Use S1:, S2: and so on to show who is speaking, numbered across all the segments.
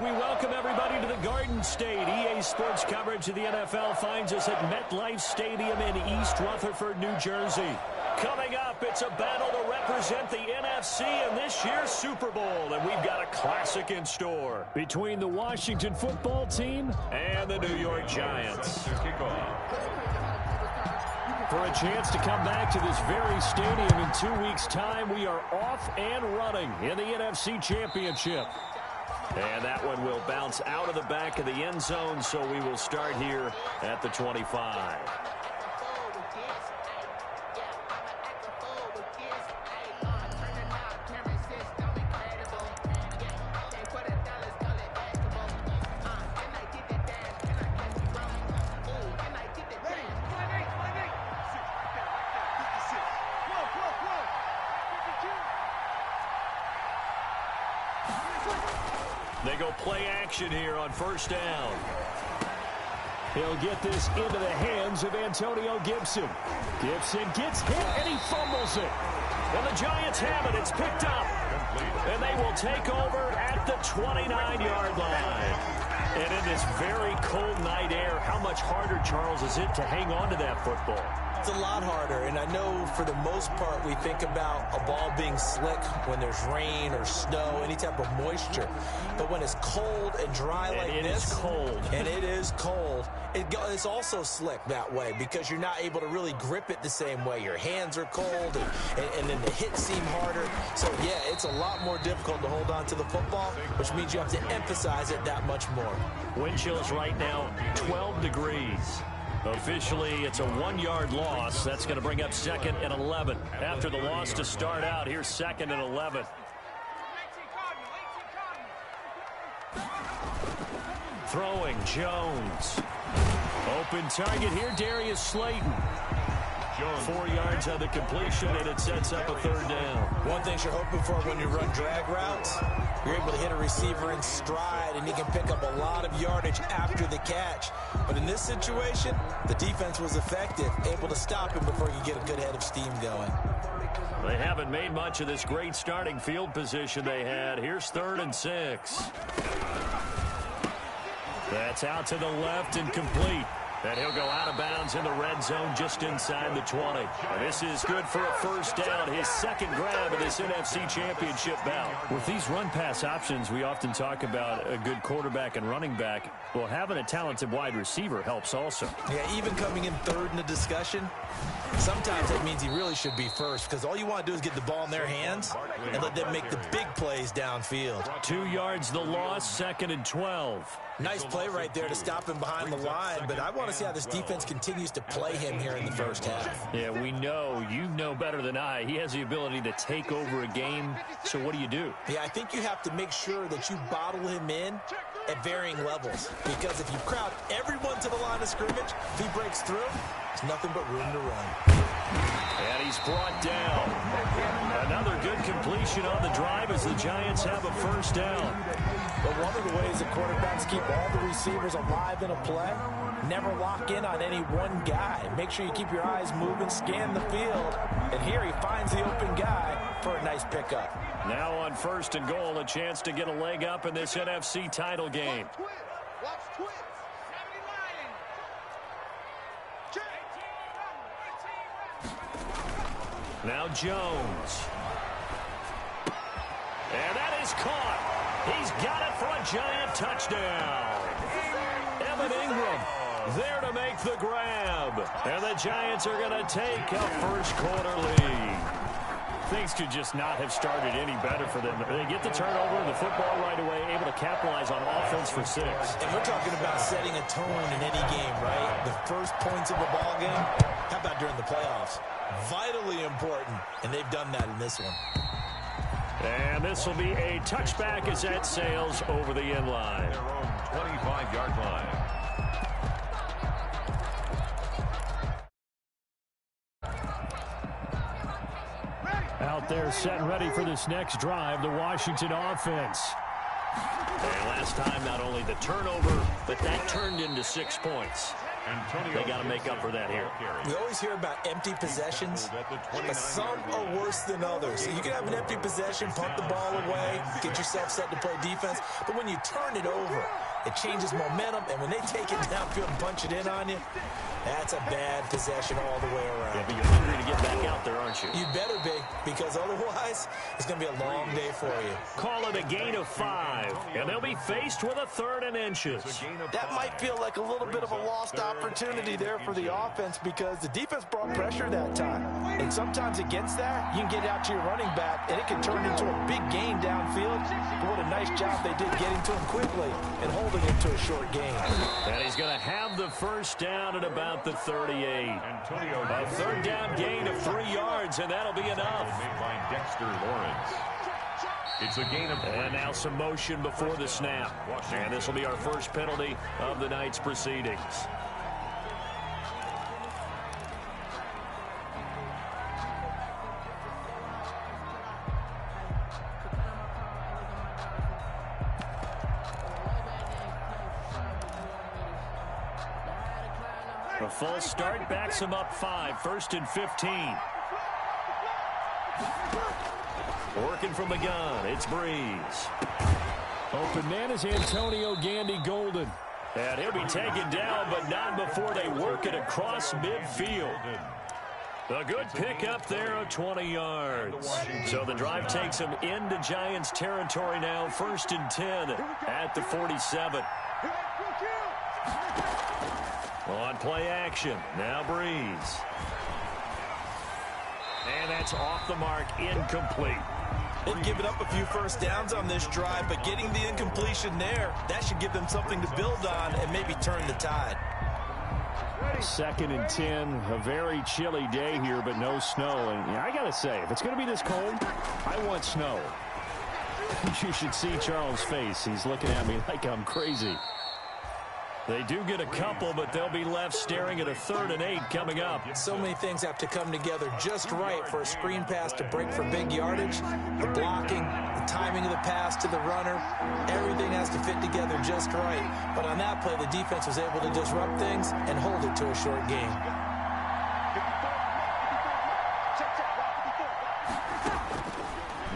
S1: We welcome everybody to the Garden State. EA Sports coverage of the NFL finds us at MetLife Stadium in East Rutherford, New Jersey. Coming up, it's a battle to represent the NFC in this year's Super Bowl, and we've got a classic in store between the Washington football team and the New York Giants. For a chance to come back to this very stadium in 2 weeks' time, we are off and running in the NFC Championship. And that one will bounce out of the back of the end zone, so we will start here at the 25. They go play action here on first down. He'll get this into the hands of Antonio Gibson. Gibson gets hit and he fumbles it. And the Giants have it. It's picked up. And they will take over at the 29-yard line. And in this very cold night air, how much harder, Charles, is it to hang on to that football?
S2: It's a lot harder, and I know for the most part we think about a ball being slick when there's rain or snow, any type of moisture. But when it's cold and dry like this,
S1: is cold.
S2: and it is cold, it's also slick that way because you're not able to really grip it the same way. Your hands are cold, and then the hits seem harder. So, yeah, it's a lot more difficult to hold on to the football, which means you have to emphasize it that much more.
S1: Wind chills right now, 12 degrees. Officially, it's a 1-yard loss. That's going to bring up 2nd and 11. After the loss to start out, here's 2nd and 11. Throwing, Jones. Open target here, Darius Slayton. 4 yards on the completion, and it sets up a 3rd down.
S2: One thing you're hoping for when you run drag routes, you're able to hit a receiver in stride, and he can pick up a lot of yardage after the catch. But in this situation, the defense was effective, able to stop him before you get a good head of steam going.
S1: They haven't made much of this great starting field position they had. Here's 3rd and 6. That's out to the left and complete. And he'll go out of bounds in the red zone just inside the 20. And this is good for a 1st down, his 2nd grab of this NFC Championship bout. With these run-pass options, we often talk about a good quarterback and running back. Well, having a talented wide receiver helps also.
S2: Yeah, even coming in 3rd in the discussion, sometimes that means he really should be first because all you want to do is get the ball in their hands and let them make the big plays downfield.
S1: 2 yards the loss, 2nd and 12.
S2: Nice play right there to stop him behind the line, but I want to see how this defense continues to play him here in the 1st half.
S1: Yeah, we know. You know better than I. He has the ability to take over a game, so what do you do?
S2: Yeah, I think you have to make sure that you bottle him in at varying levels because if you crowd everyone to the line of scrimmage, if he breaks through, there's nothing but room to run.
S1: And he's brought down. Another good completion on the drive as the Giants have a 1st down.
S2: But one of the ways that quarterbacks keep all the receivers alive in a play, never lock in on any one guy. Make sure you keep your eyes moving, scan the field. And here he finds the open guy for a nice pickup.
S1: Now on 1st and goal, a chance to get a leg up in this NFC title game. Now Jones. And that is caught. He's got it for a Giant touchdown. Evan Ingram there to make the grab. And the Giants are going to take a 1st quarter lead. Things could just not have started any better for them. They get the turnover, the football right away, able to capitalize on offense for 6.
S2: And we're talking about setting a tone in any game, right? The first points of a ball game, how about during the playoffs? Vitally important, and they've done that in this one.
S1: And this will be a touchback as that sails over the end line.
S3: Their own 25-yard line.
S1: Out there set and ready for this next drive, the Washington offense. And last time, not only the turnover, but that turned into 6 points. They got to make up for that here.
S2: We always hear about empty possessions, but some are worse than others. So you can have an empty possession, punt the ball away, get yourself set to play defense, but when you turn it over, it changes momentum, and when they take it downfield and punch it in on you, that's a bad possession all the way around.
S1: Yeah, but you're hungry to get back out there, aren't you?
S2: You better be, because otherwise, it's going to be a long day for you.
S1: Call it a gain of 5, and they'll be faced with a 3rd and inches.
S4: That might feel like a little bit of a lost opportunity there for the offense because the defense brought pressure that time. And sometimes against that, you can get out to your running back, and it can turn into a big gain downfield. But what a nice job they did getting to him quickly and holding him to a short gain.
S1: And he's going to have the first down at about the 38. A 3rd down gain of 3 yards, and that'll be enough.
S3: Made by Dexter Lawrence. It's a gain of 3.
S1: And now some motion before the snap. And this will be our first penalty of the night's proceedings. A full start backs him up 5, 1st and 15. Working from the gun, it's Breeze. Open man is Antonio Gandy Golden. And he'll be taken down, but not before they work it across midfield. A good pickup there of 20 yards. So the drive takes him into Giants territory now, 1st and 10 at the 47. On play action, now Breeze. And that's off the mark, incomplete.
S2: They've given up a few first downs on this drive, but getting the incompletion there, that should give them something to build on and maybe turn the tide.
S1: 2nd and 10, a very chilly day here, but no snow. And I got to say, if it's going to be this cold, I want snow. You should see Charles' face. He's looking at me like I'm crazy. They do get a couple, but they'll be left staring at a 3rd and 8 coming up.
S2: So many things have to come together just right for a screen pass to break for big yardage. The blocking, the timing of the pass to the runner, everything has to fit together just right. But on that play, the defense was able to disrupt things and hold it to a short game.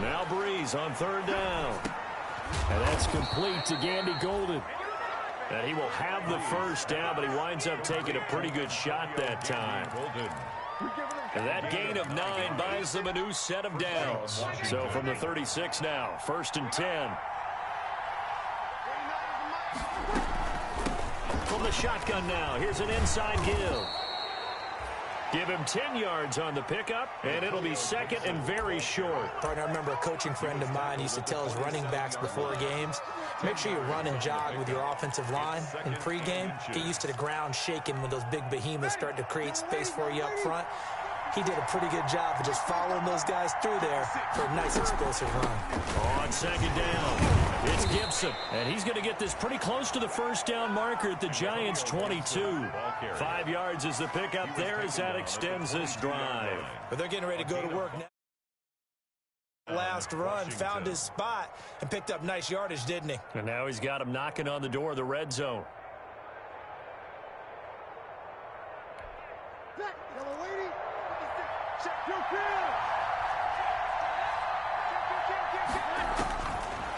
S1: Now Breeze on 3rd down. And that's complete to Gandy Golden. And he will have the first down, but he winds up taking a pretty good shot that time. And that gain of 9 buys them a new set of downs. So from the 36 now, 1st and 10. From the shotgun now, here's an inside give. Give him 10 yards on the pickup, and it'll be 2nd and very short.
S2: Partner, I remember a coaching friend of mine used to tell his running backs before games, make sure you run and jog with your offensive line in pregame. Get used to the ground shaking when those big behemoths start to create space for you up front. He did a pretty good job of just following those guys through there for a nice explosive run.
S1: On 2nd down, it's Gibson, and he's going to get this pretty close to the first down marker at the Giants' 22. 5 yards is the pickup there as that extends this drive.
S2: But they're getting ready to go to work now. Last run, found his spot, and picked up nice yardage, didn't he?
S1: And now he's got him knocking on the door of the red zone.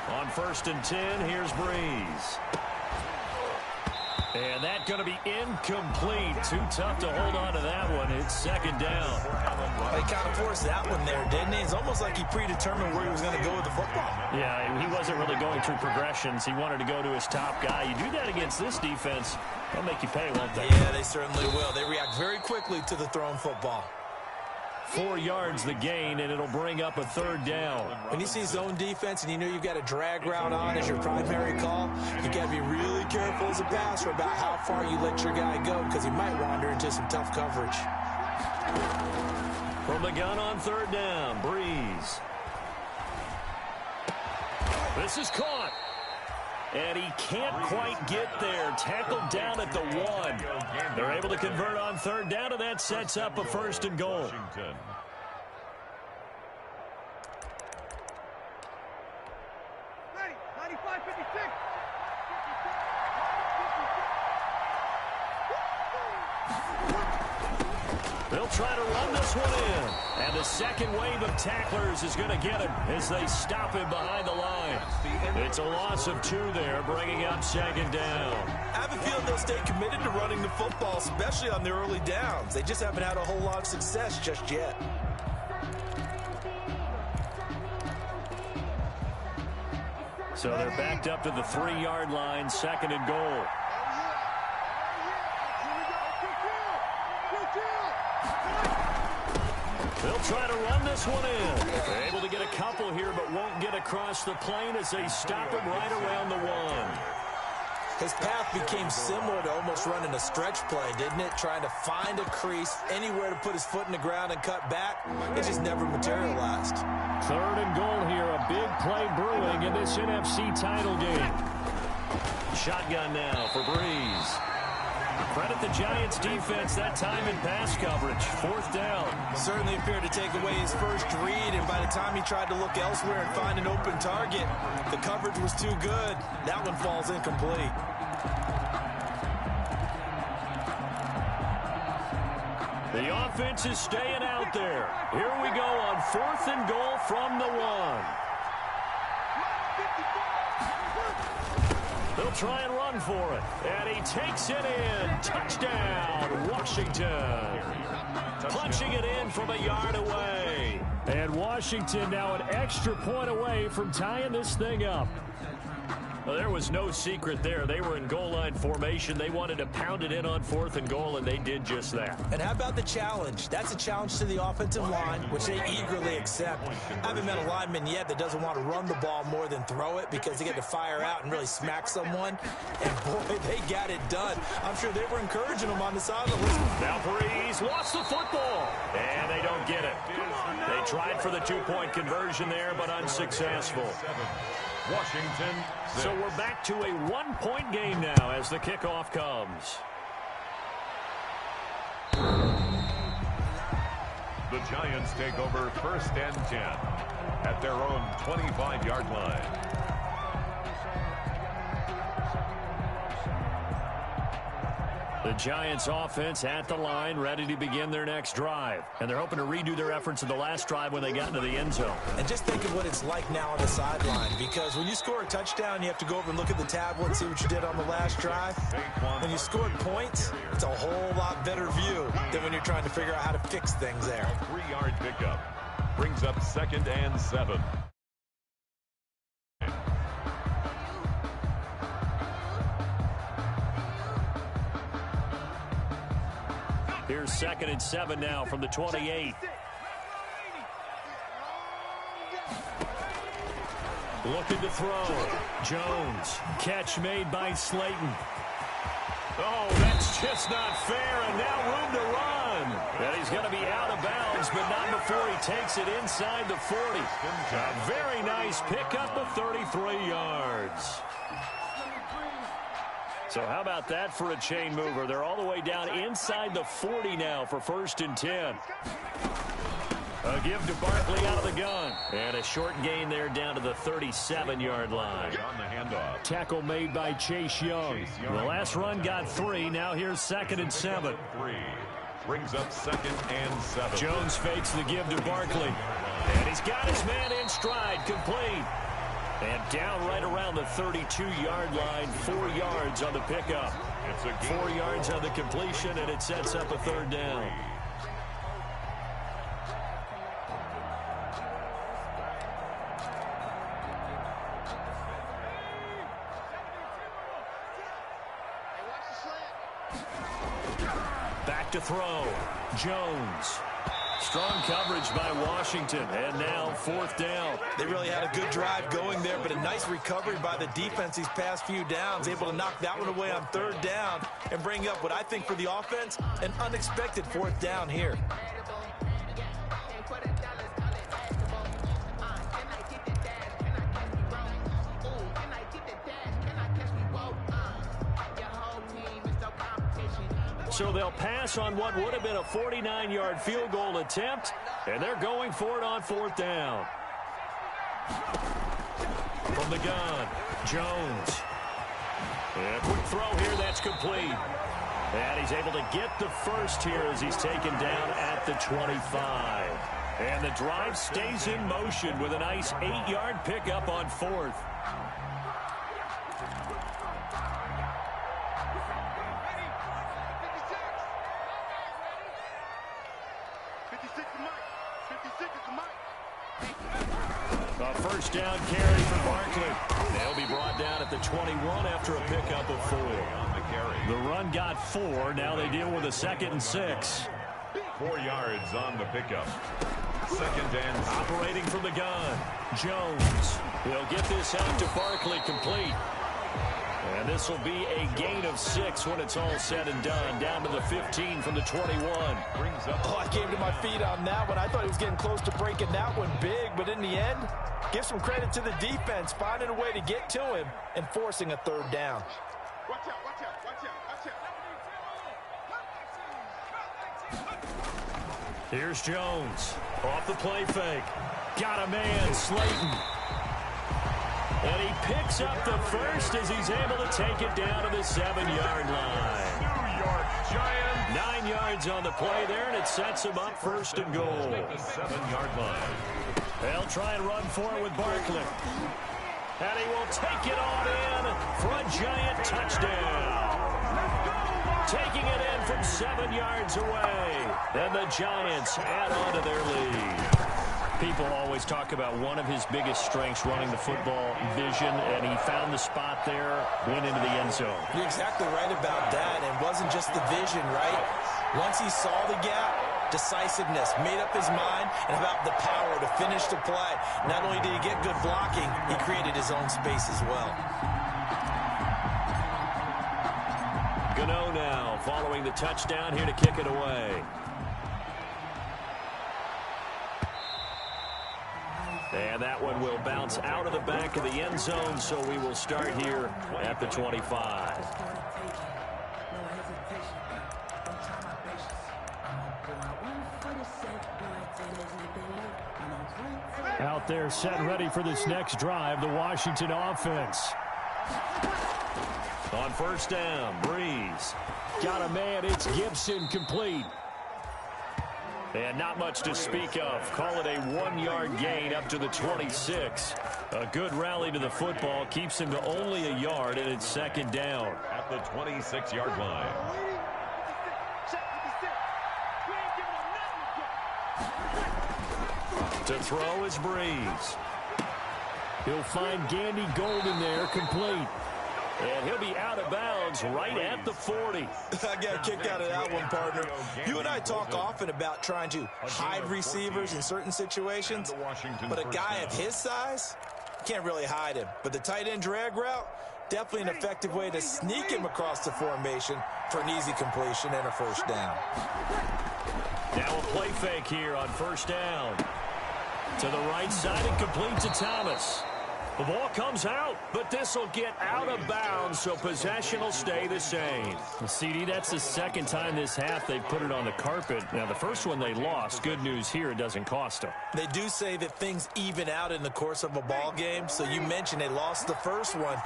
S1: On 1st and 10, here's Breeze. And that's going to be incomplete. Too tough to hold on to that one. It's 2nd down.
S2: He kind of forced that one there, didn't he? It's almost like he predetermined where he was going to go with the football.
S1: Yeah, he wasn't really going through progressions. He wanted to go to his top guy. You do that against this defense, they'll make you pay, won't they?
S2: Yeah, they certainly will. They react very quickly to the thrown football.
S1: 4 yards the gain, and it'll bring up a 3rd down.
S2: When you see zone defense and you know you've got a drag route on as your primary call, you got to be really careful as a passer about how far you let your guy go because he might wander into some tough coverage.
S1: From the gun on 3rd down, Breeze. This is caught. And he can't quite get there. Tackled down at the 1. They're able to convert on 3rd down, and that sets up a 1st and goal. They'll try to run this one in. And the second wave of tacklers is going to get him as they stop him behind the line. It's a loss of 2 there, bringing up second down.
S2: I have a feeling they'll stay committed to running the football, especially on the early downs. They just haven't had a whole lot of success just yet.
S1: So they're backed up to the 3-yard line, second and goal. They'll try to run this one in. They're able to get a couple here, but won't get across the plane as they stop him right around the 1.
S2: His path became similar to almost running a stretch play, didn't it? Trying to find a crease, anywhere to put his foot in the ground and cut back. It just never materialized.
S1: Third and goal here, a big play brewing in this NFC title game. Shotgun now for Breeze. Credit the Giants defense that time in pass coverage. 4th down.
S2: Certainly appeared to take away his first read, and by the time he tried to look elsewhere and find an open target, the coverage was too good. That one falls incomplete.
S1: The offense is staying out there. Here we go on 4th and goal from the 1. They'll try and run for it. And he takes it in. Touchdown, Washington. Punching it in from a yard away. And Washington now an extra point away from tying this thing up. Well, there was no secret there. They were in goal line formation. They wanted to pound it in on 4th and goal, and they did just that.
S2: And how about the challenge? That's a challenge to the offensive line, which they eagerly accept. I haven't met a lineman yet that doesn't want to run the ball more than throw it because they get to fire out and really smack someone. And, boy, they got it done. I'm sure they were encouraging them on the sideline.
S1: Now Breeze lost the football, and they don't get it. They tried for the 2-point conversion there, but unsuccessful.
S3: Washington.
S1: So we're back to a 1-point game now as the kickoff comes.
S3: The Giants take over 1st and 10 at their own 25-yard line.
S1: The Giants offense at the line, ready to begin their next drive. And they're hoping to redo their efforts in the last drive when they got into the end zone.
S2: And just think of what it's like now on the sideline, because when you score a touchdown, you have to go over and look at the tablet and see what you did on the last drive. When you scored points, it's a whole lot better view than when you're trying to figure out how to fix things there.
S3: 3-yard pickup brings up 2nd and 7.
S1: Here's 2nd and 7 now from the 28. Looking to throw. Jones. Catch made by Slayton. Oh, that's just not fair, and now room to run. And he's going to be out of bounds, but not before he takes it inside the 40. A very nice pickup of 33 yards. So how about that for a chain mover? They're all the way down inside the 40 now for 1st and 10. A give to Barkley out of the gun. And a short gain there down to the 37-yard line.
S3: On the handoff.
S1: Tackle made by Chase Young. The last run got 3. Now here's 2nd and 7.
S3: 3 brings up 2nd and 7.
S1: Jones fakes the give to Barkley. And he's got his man in stride, complete. And down right around the 32-yard line, 4 yards on the pickup. 4 yards on the completion, and it sets up a 3rd down. Back to throw. Jones. Strong coverage by Washington, and now 4th down.
S2: They really had a good drive going there, but a nice recovery by the defense these past few downs, able to knock that one away on 3rd down and bring up what I think for the offense, an unexpected 4th down here.
S1: So they'll pass on what would have been a 49-yard field goal attempt, and they're going for it on 4th down. From the gun, Jones. And a quick throw here, that's complete. And he's able to get the first here as he's taken down at the 25. And the drive stays in motion with a nice 8-yard pickup on 4th. A first down carry for Barkley. They'll be brought down at the 21 after a pickup of 4. The run got 4. Now they deal with a 2nd and 6.
S3: 4 yards on the pickup. 2nd and 6.
S1: Operating from the gun, Jones. He'll get this out to Barkley, complete. And this will be a gain of 6 when it's all said and done. Down to the 15 from the 21.
S4: Oh, I came to my feet on that one. I thought he was getting close to breaking that one big, but in the end, give some credit to the defense, finding a way to get to him and forcing a 3rd down.
S5: Watch out, watch out, watch out, watch out.
S1: Here's Jones. Off the play fake. Got a man, Slayton. And he picks up the first as he's able to take it down to the 7-yard line.
S3: New York Giants.
S1: 9 yards on the play there, and it sets him up 1st and goal.
S3: The 7-yard line.
S1: They'll try and run for it with Barkley. And he will take it on in for a Giant touchdown. Taking it in from 7 yards away. And the Giants add on to their lead. People always talk about one of his biggest strengths running the football, vision, and he found the spot there, went into the end zone.
S2: You're exactly right about that, and it wasn't just the vision, right? Once he saw the gap, decisiveness, made up his mind, and about the power to finish the play. Not only did he get good blocking, he created his own space as well.
S1: Gano now following the touchdown here to kick it away. And that one will bounce out of the back of the end zone, so we will start here at the 25. Out there set ready for this next drive, the Washington offense. On 1st down, Breeze. Got a man, it's Gibson, complete. And not much to speak of. Call it a 1-yard gain up to the 26. A good rally to the football. Keeps him to only a yard, and it's 2nd down.
S3: At the 26-yard line.
S1: To throw is Breeze. He'll find Gandy Golden there, complete. And he'll be out of bounds right at the 40.
S2: I got kicked out of that one, partner. You and I talk often about trying to hide receivers in certain situations, but a guy of his size, you can't really hide him. But the tight end drag route, definitely an effective way to sneak him across the formation for an easy completion and a 1st down.
S1: Now a play fake here on 1st down. To the right side and complete to Thomas. The ball comes out, but this will get out of bounds, so possession will stay the same. Well, CD, that's the 2nd time this half they've put it on the carpet. Now, the first one they lost. Good news here, it doesn't cost them.
S2: They do say that things even out in the course of a ball game, so you mentioned they lost the first one.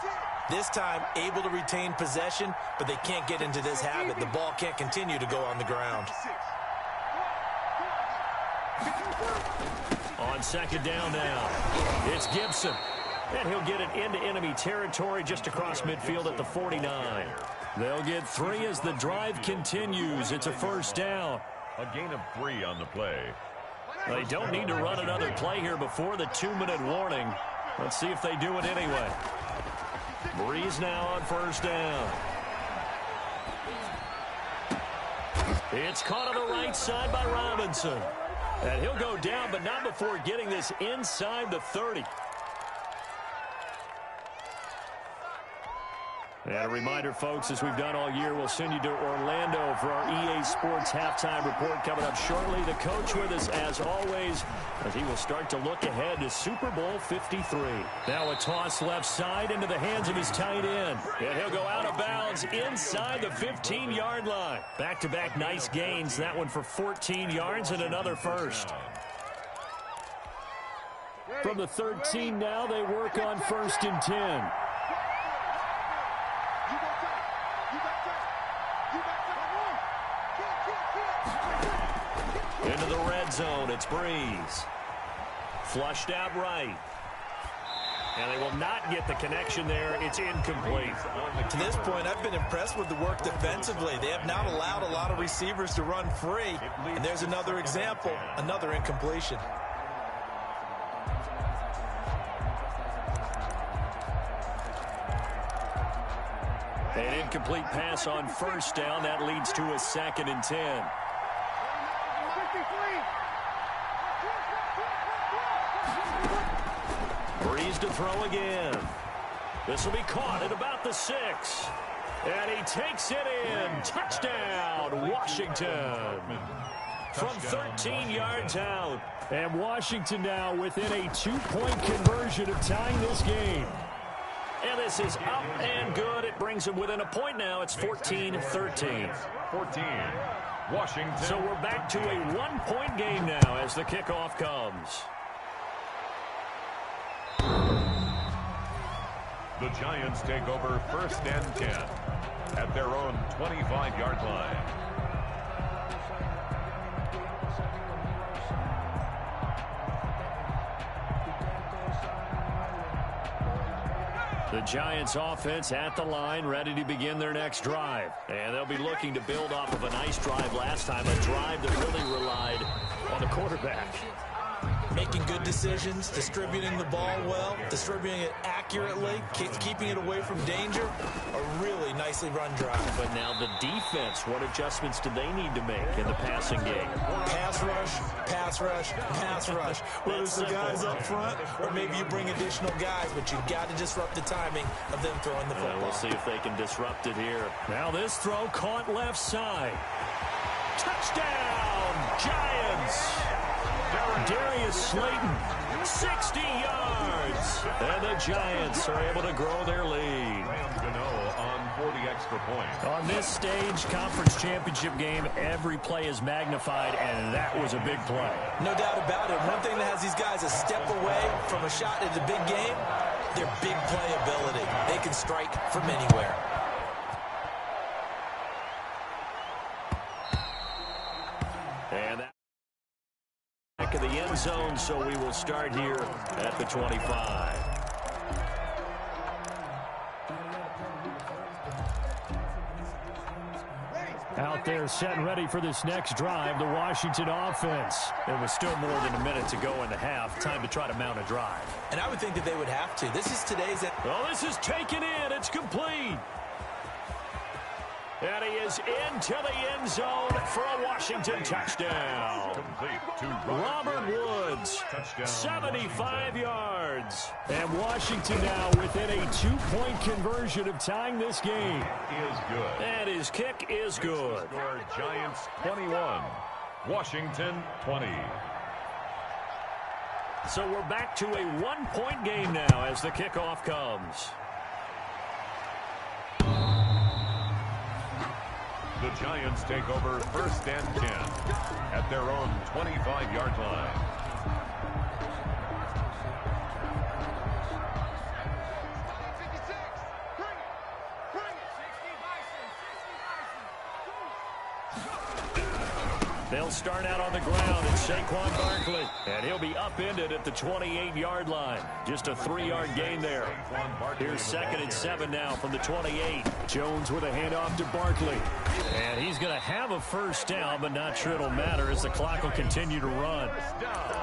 S2: This time, able to retain possession, but they can't get into this habit. The ball can't continue to go on the ground.
S1: On 2nd down now, it's Gibson. And he'll get it into enemy territory just across midfield at the 49. They'll get 3 as the drive continues. It's a 1st down.
S3: A gain of 3 on the play.
S1: They don't need to run another play here before the 2-minute warning. Let's see if they do it anyway. Breeze now on 1st down. It's caught on the right side by Robinson. And he'll go down, but not before getting this inside the 30. And a reminder, folks, as we've done all year, we'll send you to Orlando for our EA Sports halftime report coming up shortly. The coach with us, as always, as he will start to look ahead to Super Bowl 53. Now a toss left side into the hands of his tight end. And he'll go out of bounds inside the 15-yard line. Back-to-back nice gains. That one for 14 yards and another first. From the 13 now, they work on 1st and 10. Into the red zone, it's Breeze. Flushed out right. And they will not get the connection there. It's incomplete.
S2: To this point, I've been impressed with the work defensively. They have not allowed a lot of receivers to run free. And there's another example, another incompletion.
S1: An incomplete pass on first down. That leads to a 2nd and 10. Breeze to throw again. This will be caught at about the 6. And he takes it in. Touchdown, Washington. From 13 yards out. And Washington now within a 2-point conversion of tying this game. And this is up and good. It brings them within a point now. It's 14-13.
S3: 14. Washington.
S1: So we're back to a 1-point game now as the kickoff comes.
S3: The Giants take over 1st and 10 at their own 25-yard line.
S1: The Giants offense at the line, ready to begin their next drive. And they'll be looking to build off of a nice drive last time, a drive that really relied on the quarterback.
S2: Making good decisions, distributing the ball well, distributing it accurately, keeping it away from danger. A really nicely run drive.
S1: But now the defense, what adjustments do they need to make in the passing game?
S2: Pass rush, pass rush, pass rush. Whether it's the guys up front or maybe you bring additional guys, but you've got to disrupt the timing of them throwing the football.
S1: We'll see if they can disrupt it here. Now this throw caught left side. Touchdown, Giants! Darius Slayton, 60 yards. And the Giants are able to grow their lead.
S3: On for the extra point.
S1: On this stage, conference championship game, every play is magnified, and that was a big play.
S2: No doubt about it. One thing that has these guys a step away from a shot at the big game, their big play ability. They can strike from anywhere.
S1: And that back of the end zone, so we will start here at the 25. Out there set and ready for this next drive, the Washington offense. There was still more than a minute to go in the half. Time to try to mount a drive.
S2: And I would think that they would have to. This is today's...
S1: Oh, this is taken in. It's complete. And he is into the end zone for a Washington touchdown. Robert Woods, 75 yards. And Washington now within a 2-point conversion of tying this game.
S3: Is good.
S1: And his kick is good.
S3: Score Giants 21, Washington 20.
S1: So we're back to a 1-point game now as the kickoff comes.
S3: The Giants take over 1st and 10 at their own 25-yard line.
S1: They'll start out on the ground. It's Saquon Barkley. And he'll be upended at the 28-yard line. Just a 3-yard gain there. Here's 2nd and 7 now from the 28. Jones with a handoff to Barkley. And he's going to have a first down, but not sure it'll matter as the clock will continue to run.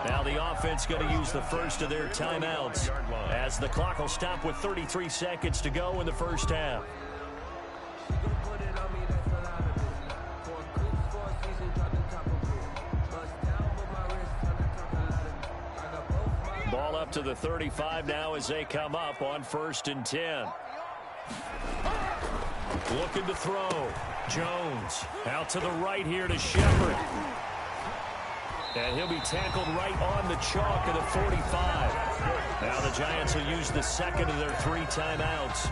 S1: Now the offense going to use the first of their timeouts as the clock will stop with 33 seconds to go in the first half. Ball up to the 35 now as they come up on 1st and 10. Looking to throw. Jones out to the right here to Shepard. And he'll be tackled right on the chalk of the 45. Now the Giants will use the second of their 3 timeouts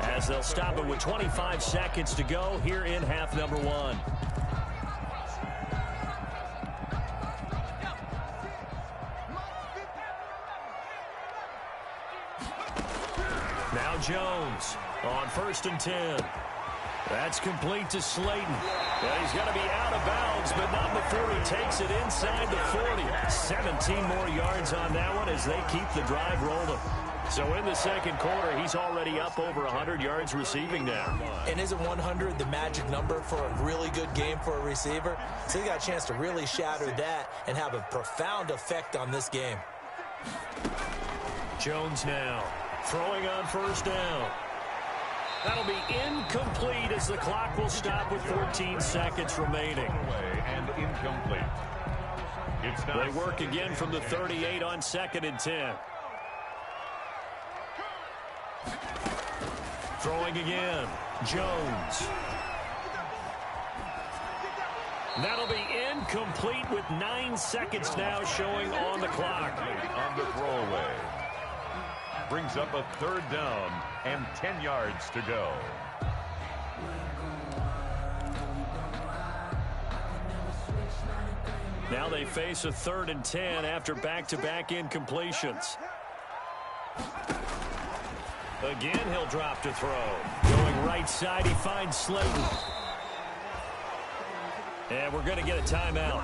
S1: as they'll stop it with 25 seconds to go here in half number 1. Now Jones on 1st and 10. That's complete to Slayton. Yeah, he's going to be out of bounds, but not before he takes it inside the 40. 17 more yards on that one as they keep the drive rolling. So in the second quarter, he's already up over 100 yards receiving now.
S2: And isn't 100 the magic number for a really good game for a receiver? So he got a chance to really shatter that and have a profound effect on this game.
S1: Jones now throwing on first down. That'll be incomplete as the clock will stop with 14 seconds remaining.
S3: And incomplete.
S1: They work again from the 38 on 2nd and 10. Throwing again, Jones. That'll be incomplete with 9 seconds now showing on the clock.
S3: On the throwaway. Brings up a 3rd down and 10 yards to go.
S1: Now they face a 3rd and 10 after back-to-back incompletions. Again, he'll drop to throw. Going right side, he finds Slayton. And we're going to get a timeout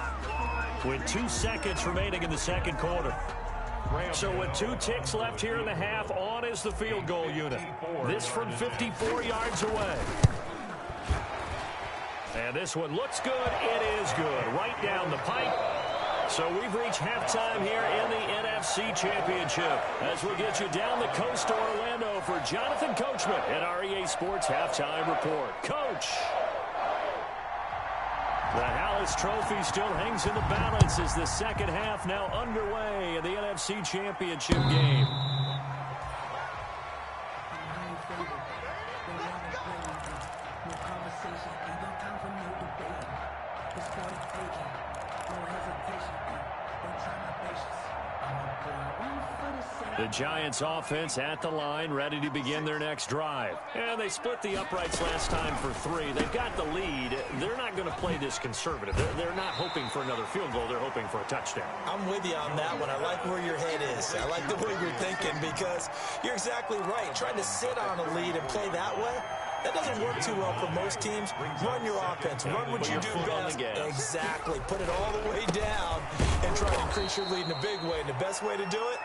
S1: with 2 seconds remaining in the second quarter. So with 2 ticks left here in the half, on is the field goal unit. This from 54 yards away. And this one looks good. It is good. Right down the pipe. So we've reached halftime here in the NFC Championship as we get you down the coast to Orlando for Jonathan Coachman at our EA Sports Halftime Report. Coach! The Hallis Trophy still hangs in the balance as the second half now underway in the NFC Championship game. The Giants offense at the line, ready to begin their next drive. And they split the uprights last time for 3. They've got the lead. They're not going to play this conservative. They're not hoping for another field goal. They're hoping for a touchdown.
S2: I'm with you on that one. I like where your head is. I like the way you're thinking because you're exactly right. Trying to sit on a lead and play that way, that doesn't work too well for most teams. Run your offense. Run what you do best. Exactly. Put it all the way down and try to increase your lead in a big way. And the best way to do it,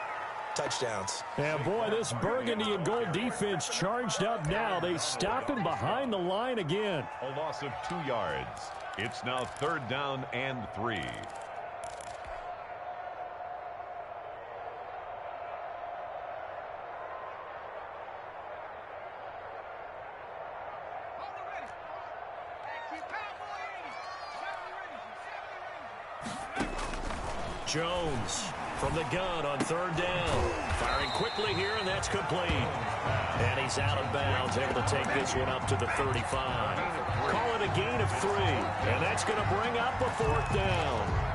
S2: touchdowns.
S1: Yeah, boy, this burgundy and gold defense charged up now. They stop him behind the line again.
S3: A loss of 2 yards. It's now 3rd down and 3.
S1: Jones from the gun on 3rd down. Firing quickly here, and that's complete. And he's out of bounds, able to take this one up to the 35. Call it a gain of 3, and that's going to bring up a 4th down.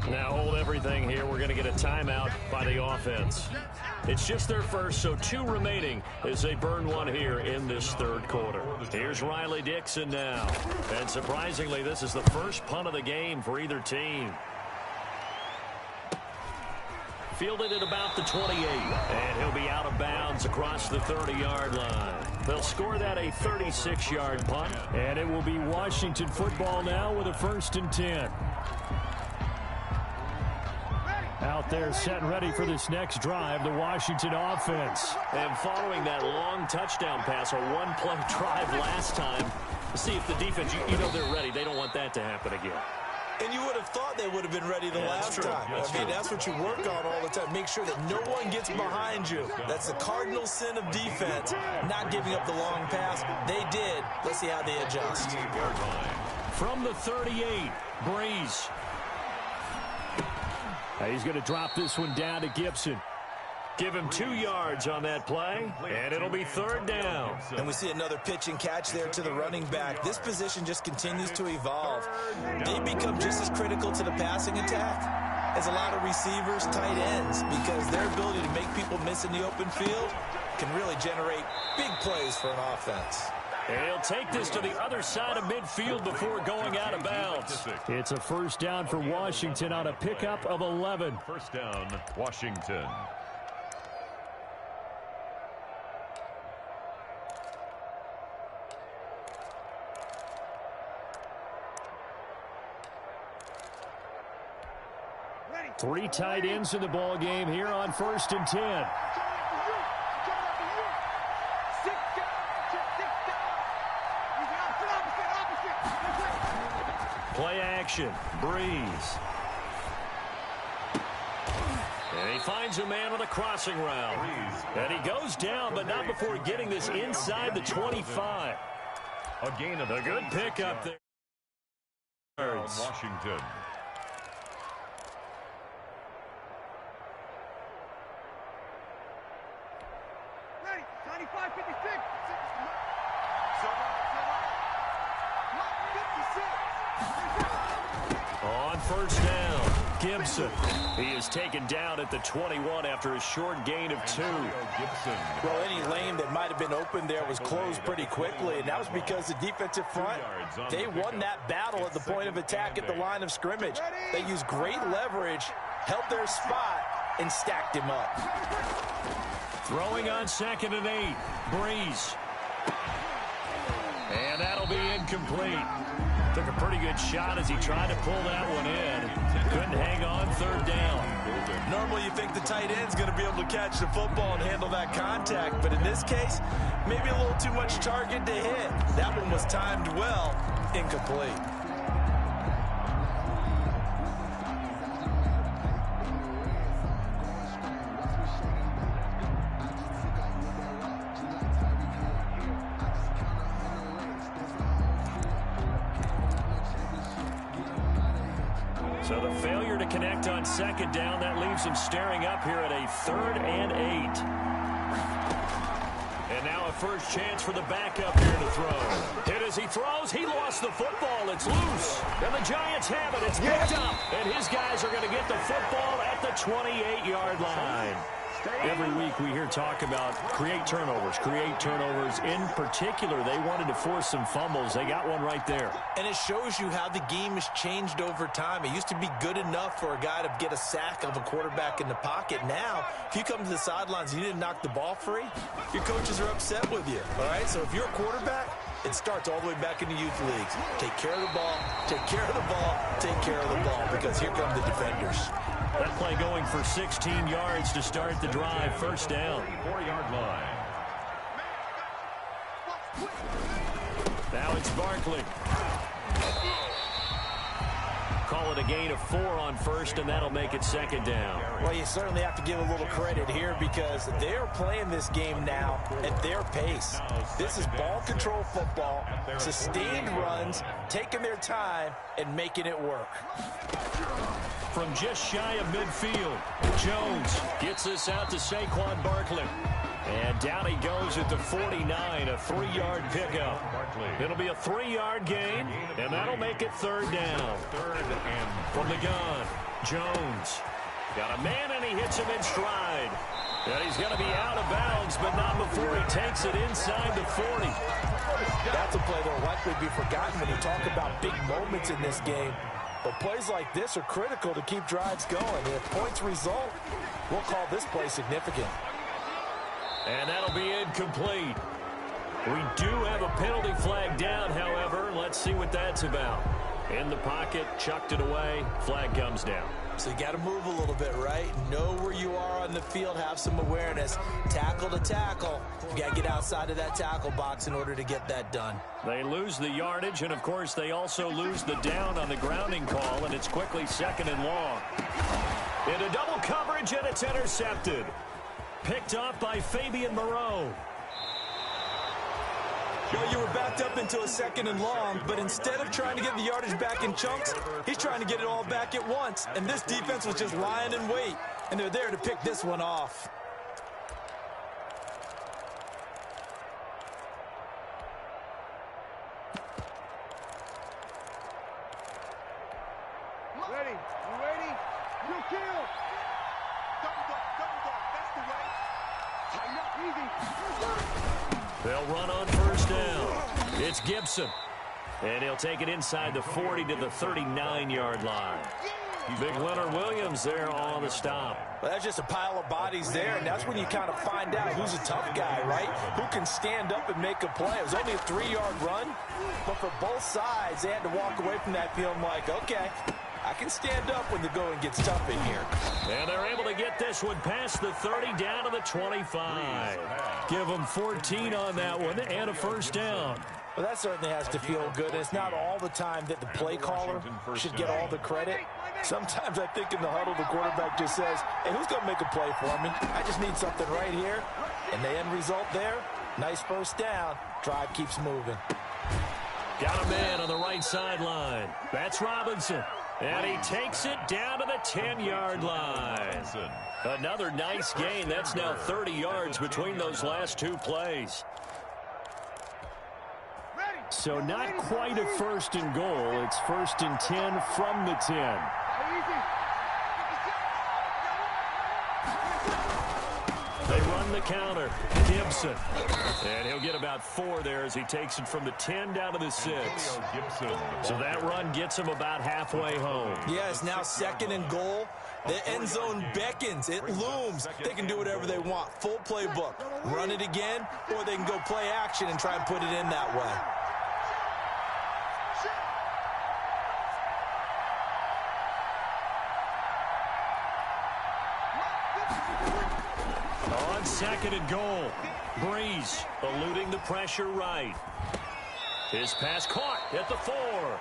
S1: Now hold everything here. We're going to get a timeout by the offense. It's just their first, so 2 remaining as they burn 1 here in this 3rd quarter. Here's Riley Dixon now. And surprisingly, this is the first punt of the game for either team. Fielded at about the 28, and he'll be out of bounds across the 30-yard line. They'll score that a 36-yard punt, and it will be Washington football now with a 1st and 10. Out there set and ready for this next drive, the Washington offense. And following that long touchdown pass, a 1-play drive last time, see if the defense, you know they're ready. They don't want that to happen again.
S2: And you would have thought they would have been ready the last time. I mean, that's what you work on all the time. Make sure that no one gets behind you. That's the cardinal sin of defense, not giving up the long pass. They did. Let's see how they adjust.
S1: From the 38, Breeze. He's going to drop this one down to Gibson. Give him 2 yards on that play, and it'll be 3rd down.
S2: And we see another pitch and catch there to the running back. This position just continues to evolve. They become just as critical to the passing attack as a lot of receivers, tight ends, because their ability to make people miss in the open field can really generate big plays for an offense.
S1: And he'll take this to the other side of midfield before going out of bounds. It's a 1st down for Washington on a pickup of 11.
S3: 1st down, Washington.
S1: Three tight ends in the ball game here on 1st and 10. Play action, Breeze. And he finds a man on a crossing route. And he goes down, but not before getting this inside the 25.
S3: A gain of
S1: a good pickup there.
S3: Washington.
S5: Ready, 95, 56.
S1: On 1st down, Gibson. He is taken down at the 21 after a short gain of 2.
S4: Well, any lane that might have been open there was closed pretty quickly, and that was because the defensive front, they won that battle at the point of attack at the line of scrimmage. They used great leverage, held their spot, and stacked him up.
S1: Throwing on 2nd and 8, Breeze. And that'll be incomplete. Took a pretty good shot as he tried to pull that one in. Couldn't hang on 3rd down.
S2: Normally you think the tight end's going to be able to catch the football and handle that contact, but in this case, maybe a little too much target to hit. That one was timed well, incomplete.
S1: So the failure to connect on 2nd down, that leaves him staring up here at a 3rd and 8. And now a first chance for the backup here to throw. Hit as he throws. He lost the football. It's loose. And the Giants have it. It's picked up. And his guys are going to get the football at the 28-yard line. Every week we hear talk about create turnovers. In particular, they wanted to force some fumbles. They got one right there.
S2: And it shows you how the game has changed over time. It used to be good enough for a guy to get a sack of a quarterback in the pocket. Now, if you come to the sidelines and you didn't knock the ball free, your coaches are upset with you. All right, so if you're a quarterback, it starts all the way back in the youth leagues. Take care of the ball, take care of the ball, take care of the ball, because here come the defenders.
S1: That play going for 16 yards to start the drive. 1st down.
S3: 4-yard line.
S1: Now it's Barkley. Call it a gain of 4 on 1st, and that'll make it 2nd down.
S4: Well, you certainly have to give a little credit here because they're playing this game now at their pace. This is ball control football, sustained runs, taking their time, and making it work.
S1: From just shy of midfield, Jones gets this out to Saquon Barkley. And down he goes at the 49, a 3-yard pickup. It'll be a 3-yard gain, and that'll make it 3rd down.
S3: 3rd and
S1: from the gun, Jones. Got a man, and he hits him in stride. And he's going to be out of bounds, but not before he takes it inside the 40.
S4: That's a play that will likely be forgotten when you talk about big moments in this game. But plays like this are critical to keep drives going. And if points result, we'll call this play significant.
S1: And that'll be incomplete. We do have a penalty flag down, however. Let's see what that's about. In the pocket, chucked it away. Flag comes down.
S2: So you got to move a little bit, right? Know where you are on the field, have some awareness. Tackle to tackle. You got to get outside of that tackle box in order to get that done.
S1: They lose the yardage, and, of course, they also lose the down on the grounding call, and it's quickly 2nd and long. Into double coverage, and it's intercepted. Picked off by Fabian Moreau.
S2: Well, you were backed up into a 2nd and long, but instead of trying to get the yardage back in chunks, he's trying to get it all back at once. And this defense was just lying in wait, and they're there to pick this one off.
S5: Ready? You ready? You kill. Double dog, that's the way. Tighten up, easy.
S1: They'll run on 1st down. It's Gibson. And he'll take it inside the 40 to the 39-yard line. Big Leonard Williams there on the stop.
S4: Well, that's just a pile of bodies there, and that's when you kind of find out who's a tough guy, right? Who can stand up and make a play. It was only a 3-yard run, but for both sides, they had to walk away from that feeling like, okay, I can stand up when the going gets tough in here.
S1: And they're able to get this one past the 30 down to the 25. Give them 14 on that one and a 1st down.
S4: Well, that certainly has to feel good. It's not all the time that the play caller should get all the credit. Sometimes I think in the huddle, the quarterback just says, hey, who's going to make a play for me? I just need something right here. And the end result there, nice 1st down. Drive keeps moving.
S1: Got a man on the right sideline. That's Robinson. And he takes it down to the 10-yard line. Another nice gain. That's now 30 yards between those last 2 plays. So not quite a 1st and goal. It's 1st and 10 from the 10. They run the counter. Gibson. And he'll get about 4 there as he takes it from the 10 down to the 6. So that run gets him about halfway home.
S2: Yeah, it's now 2nd and goal. The end zone beckons. It looms. They can do whatever they want. Full playbook. Run it again, or they can go play action and try and put it in that way.
S1: On 2nd and goal, Breeze eluding the pressure right. His pass caught at the 4.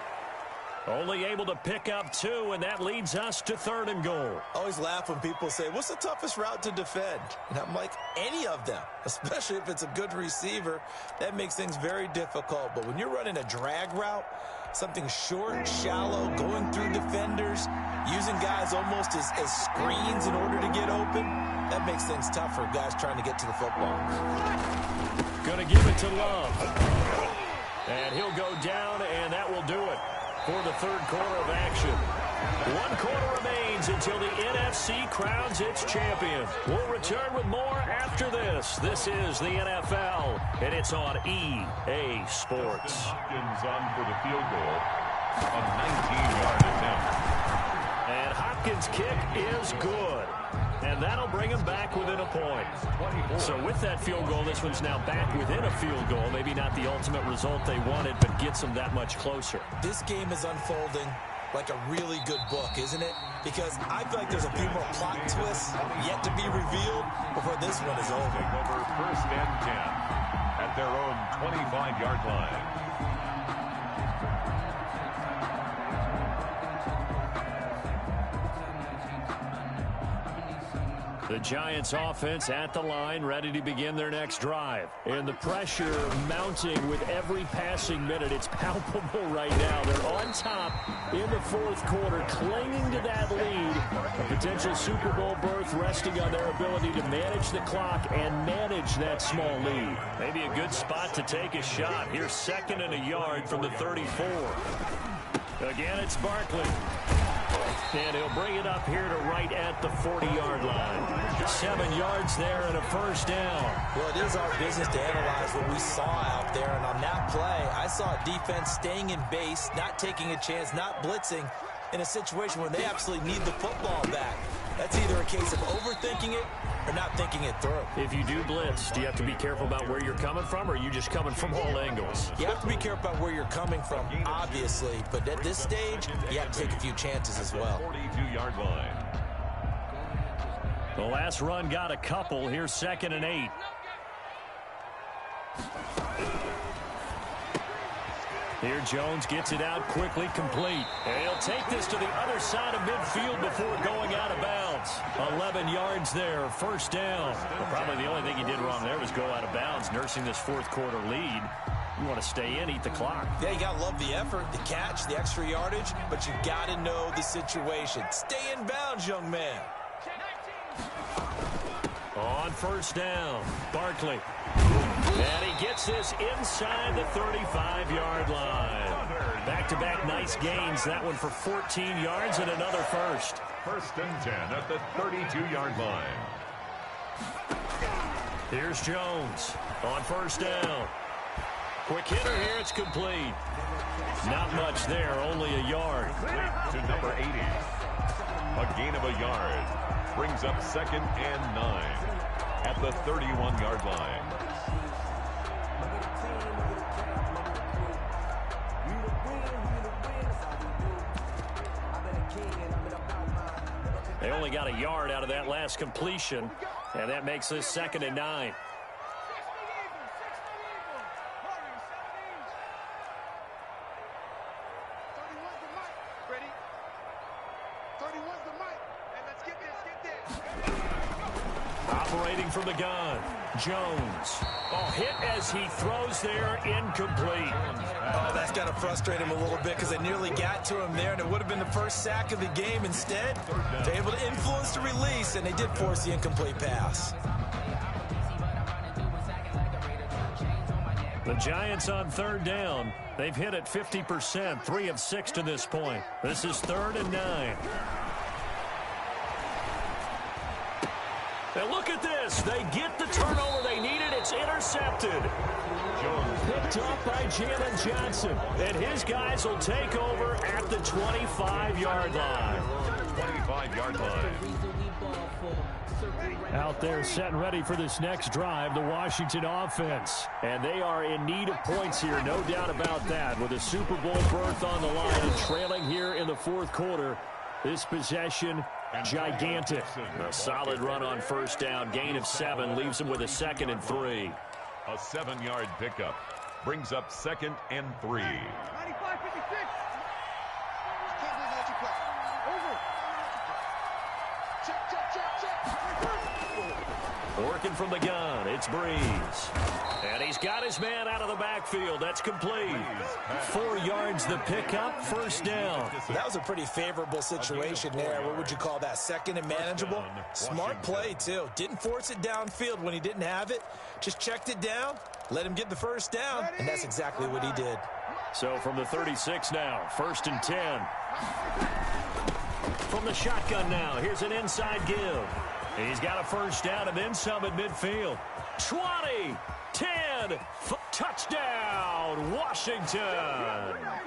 S1: Only able to pick up 2, and that leads us to 3rd and goal.
S2: I always laugh when people say, what's the toughest route to defend? And I'm like, any of them, especially if it's a good receiver. That makes things very difficult. But when you're running a drag route, something short, shallow, going through defenders, using guys almost as screens in order to get open, that makes things tough for guys trying to get to the football.
S1: Going to give it to Love. And he'll go down, and that will do it for the 3rd quarter of action. 1 quarter remains until the NFC crowns its champion. We'll return with more after this. This is the NFL, and it's on EA Sports.
S3: Hopkins on for the field goal. A 19-yard attempt.
S1: And Hopkins' kick is good. And that'll bring him back within a point. So with that field goal, this one's now back within a field goal. Maybe not the ultimate result they wanted, but gets them that much closer.
S2: This game is unfolding like a really good book, isn't it? Because I feel like there's a few more plot twists yet to be revealed before this one is over.
S3: Over 1st and 10 at their own 25-yard line.
S1: The Giants offense at the line, ready to begin their next drive. And the pressure mounting with every passing minute. It's palpable right now. They're on top in the 4th quarter, clinging to that lead. A potential Super Bowl berth resting on their ability to manage the clock and manage that small lead. Maybe a good spot to take a shot. Here's 2nd and a yard from the 34. Again, it's Barkley. And he'll bring it up here to right at the 40-yard line. 7 yards there and a 1st down.
S2: Well, it is our business to analyze what we saw out there. And on that play, I saw a defense staying in base, not taking a chance, not blitzing, in a situation where they absolutely need the football back. That's either a case of overthinking it or not thinking it through.
S1: If you do blitz, do you have to be careful about where you're coming from, or are you just coming from all angles?
S2: You have to be careful about where you're coming from, obviously, but at this stage, you have to take a few chances as well.
S3: 42-yard line.
S1: The last run got a couple. Here's 2nd and 8. Here Jones gets it out quickly, complete. And he'll take this to the other side of midfield before going out of bounds. 11 yards there, 1st down. Well, probably the only thing he did wrong there was go out of bounds, nursing this 4th quarter lead. You want to stay in, eat the clock.
S2: Yeah, you got to love the effort, the catch, the extra yardage, but you got to know the situation. Stay in bounds, young man.
S1: On 1st down, Barkley. And he gets this inside the 35-yard line. Back-to-back nice gains. That one for 14 yards and another first.
S3: 1st and 10 at the 32-yard line.
S1: Here's Jones on 1st down. Quick hitter here. It's complete. Not much there, only a yard.
S3: To number 80. A gain of a yard. Brings up 2nd and 9 at the 31-yard line.
S1: They only got a yard out of that last completion, and that makes this 2nd and 9. Operating from the gun, Jones. Oh, hit as he throws there, incomplete.
S2: Oh, that's got to frustrate him a little bit because they nearly got to him there, and it would have been the first sack of the game. Instead, they're able to influence the release, and they did force the incomplete pass.
S1: The Giants on 3rd down. They've hit it 50%, 3 of 6 to this point. This is 3rd and 9. And look at this. They get the turnover they needed. It's intercepted.
S3: Jones
S1: Picked up by Jalen Johnson. And his guys will take over at the 25-yard line.
S3: 25-yard line.
S1: Out there set and ready for this next drive, the Washington offense. And they are in need of points here, no doubt about that. With a Super Bowl berth on the line and trailing here in the 4th quarter. This possession, gigantic. A solid run on 1st down. Gain of 7 leaves them with a 2nd and 3.
S3: A 7-yard pickup brings up 2nd and 3.
S5: 95-56. Can't let you play. Over. Check.
S1: Working from the gun, it's Breeze. And he's got his man out of the backfield. That's complete. 4 yards the pickup, 1st down.
S2: That was a pretty favorable situation there. What would you call that? 2nd and manageable? Smart play, too. Didn't force it downfield when he didn't have it. Just checked it down, let him get the 1st down, and that's exactly what he did.
S1: So from the 36 now, 1st and 10. From the shotgun now, here's an inside give. He's got a 1st down and then some at midfield. 20, 10, touchdown, Washington.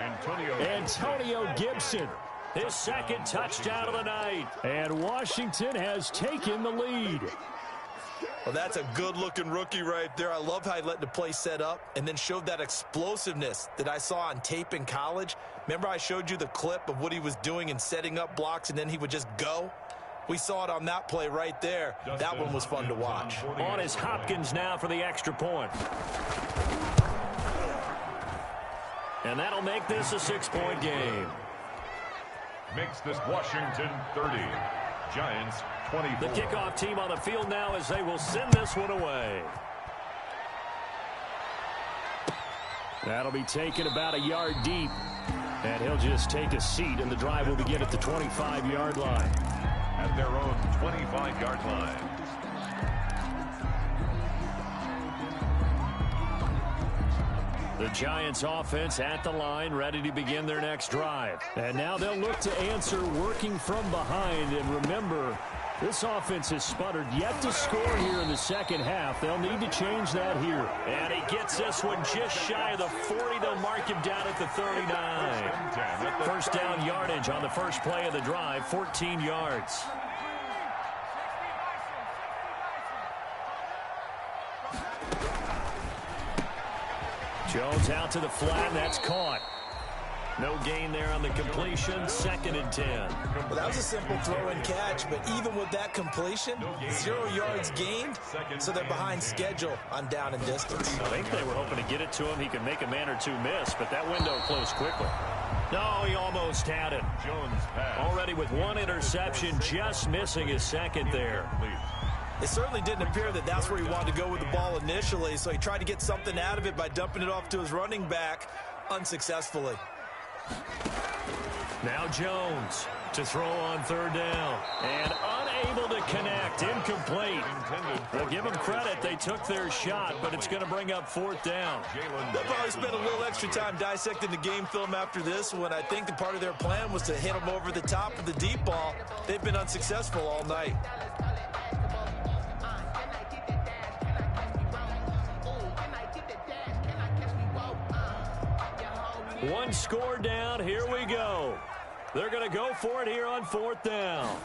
S1: Antonio Gibson, his 2nd touchdown of the night. And Washington has taken the lead.
S2: Well, that's a good-looking rookie right there. I love how he let the play set up and then showed that explosiveness that I saw on tape in college. Remember I showed you the clip of what he was doing and setting up blocks, and then he would just go? We saw it on that play right there. That one was fun to watch.
S1: On is Hopkins now for the extra point. And that'll make this a 6-point game.
S3: Makes this Washington 30. Giants 24.
S1: The kickoff team on the field now as they will send this one away. That'll be taken about a yard deep. And he'll just take a seat, and the drive will begin at the 25-yard line.
S3: At their own 25-yard line.
S1: The Giants offense at the line, ready to begin their next drive. And now they'll look to answer working from behind. And remember, This offense has sputtered yet to score here in the second half. They'll need to change that here. And he gets this one just shy of the 40. They'll mark him down at the 39. First down yardage on the first play of the drive, 14 yards. Jones out to the flat, and that's caught. No gain there on the completion, 2nd and 10.
S2: Well, that was a simple throw and catch, but even with that completion, 0 yards gained, so they're behind schedule on down and distance.
S1: I think they were hoping to get it to him. He could make a man or two miss, but that window closed quickly. No, he almost had it.
S3: Jones pass.
S1: Already with one interception, just missing his second there.
S2: It certainly didn't appear that that's where he wanted to go with the ball initially, so he tried to get something out of it by dumping it off to his running back unsuccessfully.
S1: Now Jones to throw on 3rd down. And unable to connect. Incomplete. They'll give them credit. They took their shot, but it's going to bring up 4th down.
S2: They'll probably spend a little extra time dissecting the game film after this one. I think the part of their plan was to hit them over the top of the deep ball. They've been unsuccessful all night.
S1: One score down. Here we go. They're going to go for it here on 4th down.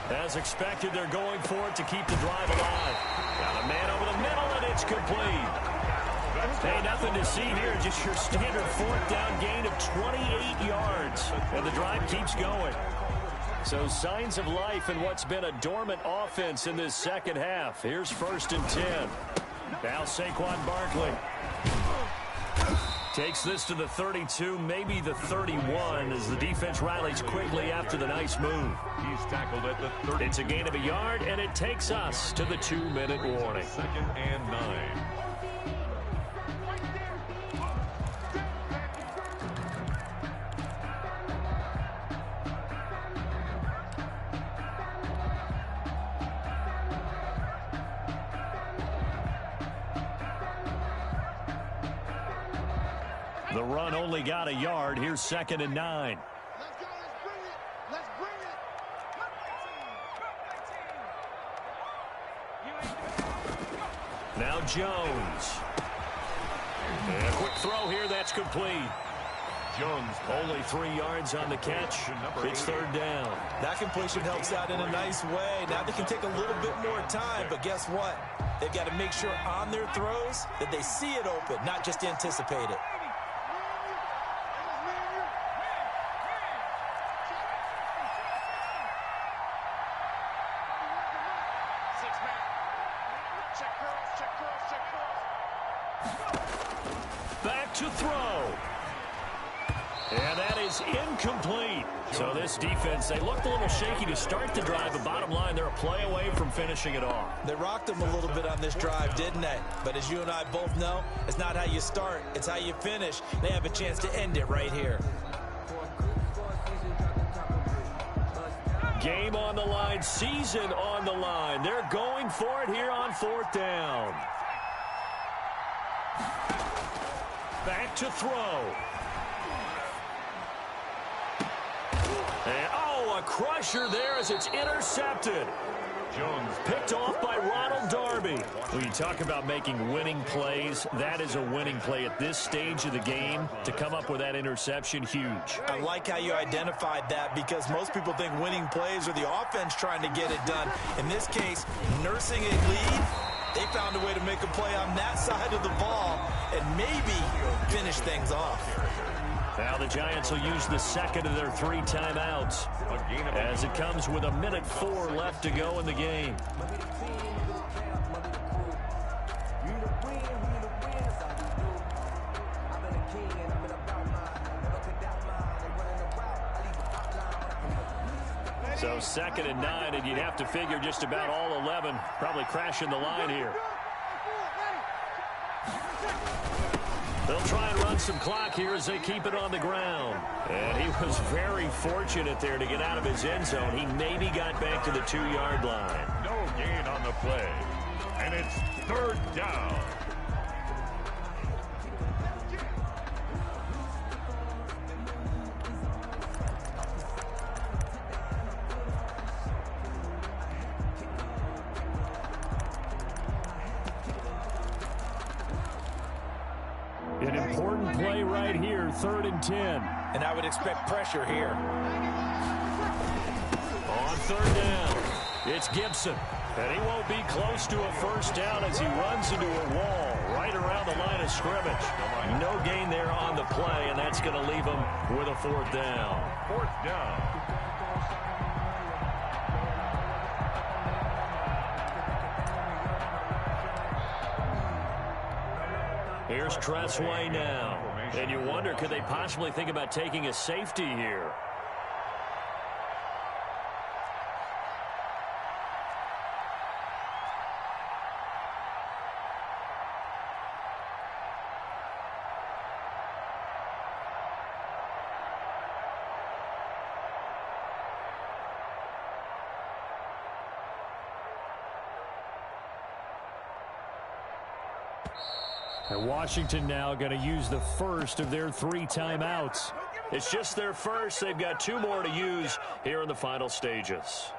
S1: As expected, they're going for it to keep the drive alive. Got a man over the middle, and it's complete. Hey, nothing to see here. Just your standard 4th down gain of 28 yards. And the drive keeps going. So signs of life in what's been a dormant offense in this second half. Here's 1st and 10. Now Saquon Barkley takes this to the 32, maybe the 31, as the defense rallies quickly after the nice move.
S3: He's tackled at the 30.
S1: It's a gain of a yard, and it takes us to the 2-minute warning.
S3: 2nd and 9.
S1: The run only got a yard. Here's 2nd and 9.
S5: Let's go. Let's bring it.
S1: Now Jones. And a quick throw here. That's complete.
S3: Jones
S1: Only 3 yards on the catch. It's 3rd down.
S2: That completion helps out in a nice way. Now they can take a little bit more time, but guess what? They've got to make sure on their throws that they see it open, not just anticipate it.
S1: Back to throw. And that is incomplete. So this defense, they looked a little shaky to start the drive, but bottom line, they're a play away from finishing it off.
S2: They rocked them a little bit on this drive, didn't they? But as you and I both know, it's not how you start, it's how you finish. They have a chance to end it right here.
S1: Game on the line, season on the line. They're going for it here on 4th down. Back to throw. And, oh, a crusher there as it's intercepted.
S3: Jones
S1: Picked off by Ronald Darby. When you talk about making winning plays, that is a winning play at this stage of the game. To come up with that interception, huge.
S2: I like how you identified that because most people think winning plays are the offense trying to get it done. In this case, nursing a lead, they found a way to make a play on that side of the ball and maybe finish things off.
S1: Now the Giants will use the 2nd of their 3 timeouts as it comes with 1:04 left to go in the game. So 2nd and 9, and you'd have to figure just about all 11 probably crashing the line here. They'll try and run some clock here as they keep it on the ground. And he was very fortunate there to get out of his end zone. He maybe got back to the 2-yard line.
S3: no gain on the play. And it's 3rd down.
S1: An important play right here, 3rd and 10.
S2: And I would expect pressure here.
S1: On 3rd down, it's Gibson. And he won't be close to a first down as he runs into a wall right around the line of scrimmage. No gain there on the play, and that's going to leave him with a 4th down.
S3: 4th down.
S1: Here's Tressway now. And you wonder, could they possibly think about taking a safety here? And Washington now going to use the first of their 3 timeouts. It's just their first. They've got 2 more to use here in the final stages.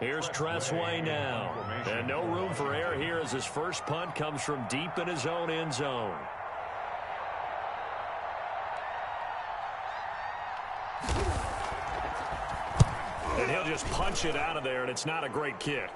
S1: Here's Tressway now. And no room for error here as his first punt comes from deep in his own end zone. And he'll just punch it out of there, and it's not a great kick.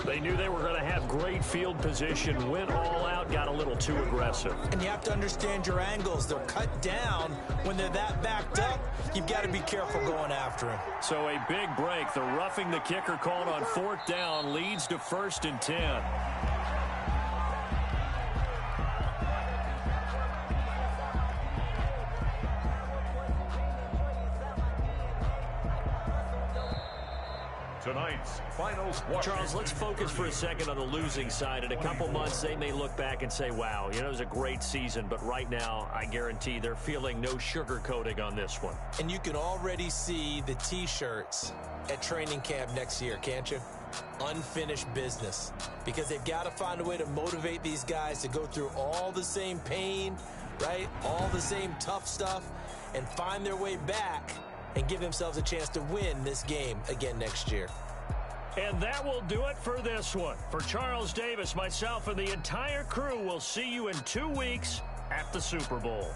S1: They knew they were going to have great field position, went all out, got a little too aggressive.
S2: And you have to understand your angles. They're cut down. When they're that backed up, you've got to be careful going after him.
S1: So a big break. The roughing the kicker called on 4th down leads to 1st and 10.
S3: Tonight's final squad.
S1: Charles, let's focus for a second on the losing side. In a couple months, they may look back and say, wow, you know, it was a great season. But right now, I guarantee they're feeling no sugarcoating on this one.
S2: And you can already see the T-shirts at training camp next year, can't you? Unfinished business. Because they've got to find a way to motivate these guys to go through all the same pain, right? All the same tough stuff, and find their way back and give themselves a chance to win this game again next year.
S1: And that will do it for this one. For Charles Davis, myself, and the entire crew, we'll see you in 2 weeks at the Super Bowl.